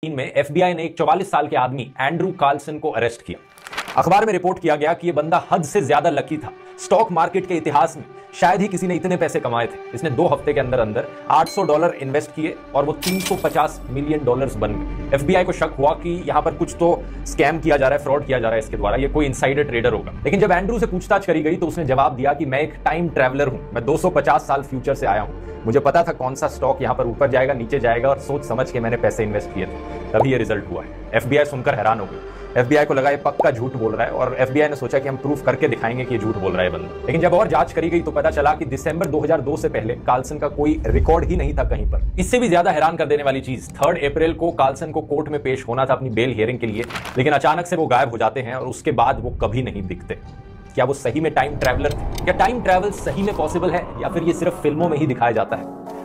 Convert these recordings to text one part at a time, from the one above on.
में एफबीआई ने एक 44 साल के आदमी एंड्रू कार्लसन को अरेस्ट किया। अखबार में रिपोर्ट किया गया कि यह बंदा हद से ज्यादा लकी था। स्टॉक मार्केट के इतिहास में शायद ही किसी ने इतने पैसे कमाए थे। इसने 2 हफ्ते के अंदर अंदर $800 इन्वेस्ट किए और वो $350 मिलियन बन गए। एफबीआई को शक हुआ कि यहां पर कुछ तो स्कैम किया जा रहा है, फ्रॉड किया जा रहा है इसके द्वारा, ये कोई इनसाइडर ट्रेडर होगा। लेकिन जब एंड्रू से पूछताछ करी गई तो उसने जवाब दिया कि मैं एक टाइम ट्रैवलर हूं, मैं 250 साल फ्यूचर से आया हूं, मुझे पता था कौन सा स्टॉक यहां पर ऊपर जाएगा नीचे जाएगा और सोच समझ के मैंने पैसे इन्वेस्ट किए थे, तभी ये रिजल्ट हुआ है। एफबीआई सुनकर हैरान हो गई। एफबीआई को लगा ये पक्का झूठ बोल रहा है और एफबीआई ने सोचा कि हम प्रूफ करके दिखाएंगे कि ये झूठ बोल रहा है बंदा। लेकिन जब और जांच करी गई तो पता चला कि दिसंबर 2002 से पहले कार्लसन का कोई रिकॉर्ड ही नहीं था कहीं पर। इससे भी ज्यादा हैरान कर देने वाली चीज, 3 अप्रैल को कार्लसन को कोर्ट में पेश होना था अपनी बेल हियरिंग के लिए, लेकिन अचानक से वो गायब हो जाते हैं और उसके बाद वो कभी नहीं दिखते। क्या वो सही में टाइम ट्रैवलर थे? क्या टाइम ट्रैवल सही में पॉसिबल है या फिर ये सिर्फ फिल्मों में ही दिखाया जाता है?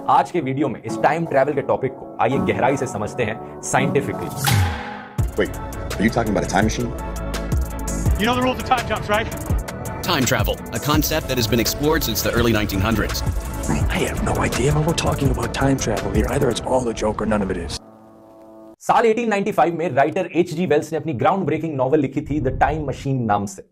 आज के वीडियो में इस टाइम ट्रैवल के टॉपिक को आइए गहराई से समझते हैं scientifically. Wait, are you talking about a time machine? You know the rules of time jumps, right? Time travel, a concept that has been explored since the early 1900s. I have no idea what we're talking about time travel here. Either it's all a joke or none of it is. साल 1895 में writer H.G. Wales ने अपनी ground breaking novel लिखी थी the time machine नाम से।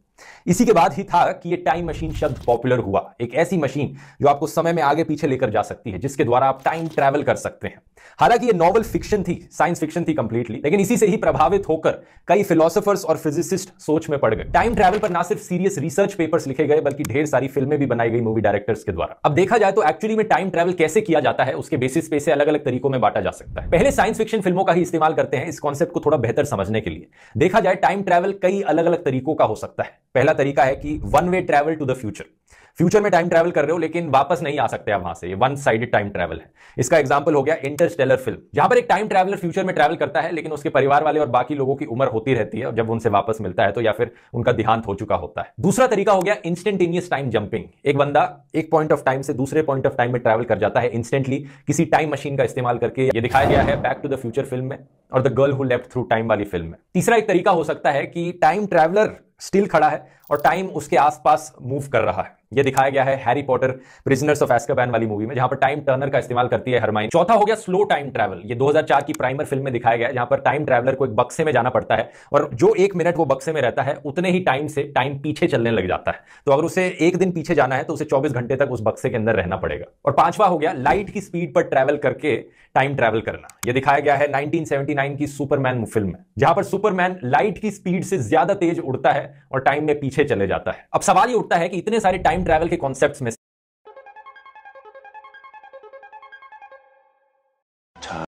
इसी के बाद ही था कि ये टाइम मशीन शब्द पॉपुलर हुआ। एक ऐसी मशीन जो आपको समय में आगे पीछे लेकर जा सकती है, जिसके द्वारा आप टाइम ट्रैवल कर सकते हैं। हालांकि ये नॉवल फिक्शन थी, साइंस फिक्शन थी कंप्लीटली, लेकिन इसी से ही प्रभावित होकर कई फिलोसोफर्स और फिजिसिस्ट सोच में पड़ गए। टाइम ट्रैवल पर ना सिर्फ सीरियस रिसर्च पेपर्स लिखे गए बल्कि ढेर सारी फिल्में भी बनाई गई मूवी डायरेक्टर्स के द्वारा। अब देखा जाए तो एक्चुअली में टाइम ट्रैवल कैसे किया जाता है उसके बेसिस पे इसे अलग अलग तरीकों में बांटा जा सकता है। पहले साइंस फिक्शन फिल्मों का ही इस्तेमाल करते हैं इस कॉन्सेप्ट को थोड़ा बेहतर समझने के लिए। देखा जाए टाइम ट्रैवल कई अलग अलग तरीकों का हो सकता है। पहला तरीका है कि one way travel to the future. Future में टाइम ट्रैवल कर रहे हो लेकिन वापस नहीं आ सकते आप वहां से, ये वन साइडेड टाइम ट्रैवल है। इसका एग्जांपल हो गया इंटरस्टेलर फिल्म, जहां पर एक टाइम ट्रैवलर फ्यूचर में ट्रैवल करता है लेकिन उसके परिवार वाले और बाकी लोगों की उम्र होती रहती है और जब उनसे वापस मिलता है तो या फिर उनका देहांत हो चुका होता है। दूसरा तरीका हो गया इंस्टेंटेनियस टाइम जंपिंग। एक बंदा एक पॉइंट ऑफ टाइम से दूसरे पॉइंट ऑफ टाइम में ट्रैवल कर जाता है इंस्टेंटली किसी टाइम मशीन का इस्तेमाल करके। ये दिखाया गया है back to the future film में और the girl who left through time वाली फिल्म में। तीसरा एक तरीका हो सकता है कि टाइम ट्रैवलर स्टिल खड़ा है और टाइम उसके आसपास मूव कर रहा है। यह दिखाया गया है Harry Potter prisoners of Azkaban वाली मूवी में, जहां पर टाइम टर्नर का इस्तेमाल करती है हरमाइनी। चौथा हो गया स्लो टाइम ट्रैवल। ये 2004 की प्राइमर फिल्म में दिखाया गया है, जहां पर टाइम ट्रैवलर को एक बक्से में जाना पड़ता है और जो 1 मिनट वो बक्से में रहता है उतने ही टाइम से टाइम पीछे चलने लग जाता है। तो अगर उसे 1 दिन पीछे जाना है तो उसे 24 घंटे तक उस बक्से के अंदर रहना पड़ेगा। और पांचवा हो गया लाइट की स्पीड पर ट्रैवल करके टाइम ट्रैवल करना। यह दिखाया गया है 1979 की सुपरमैन फिल्म में, जहां पर सुपरमैन लाइट की स्पीड से ज्यादा तेज उड़ता है और टाइम में पीछे चले जाता है। अब सवाल ये उठता है कि इतने सारे टाइम ट्रैवल के कॉन्सेप्ट्स में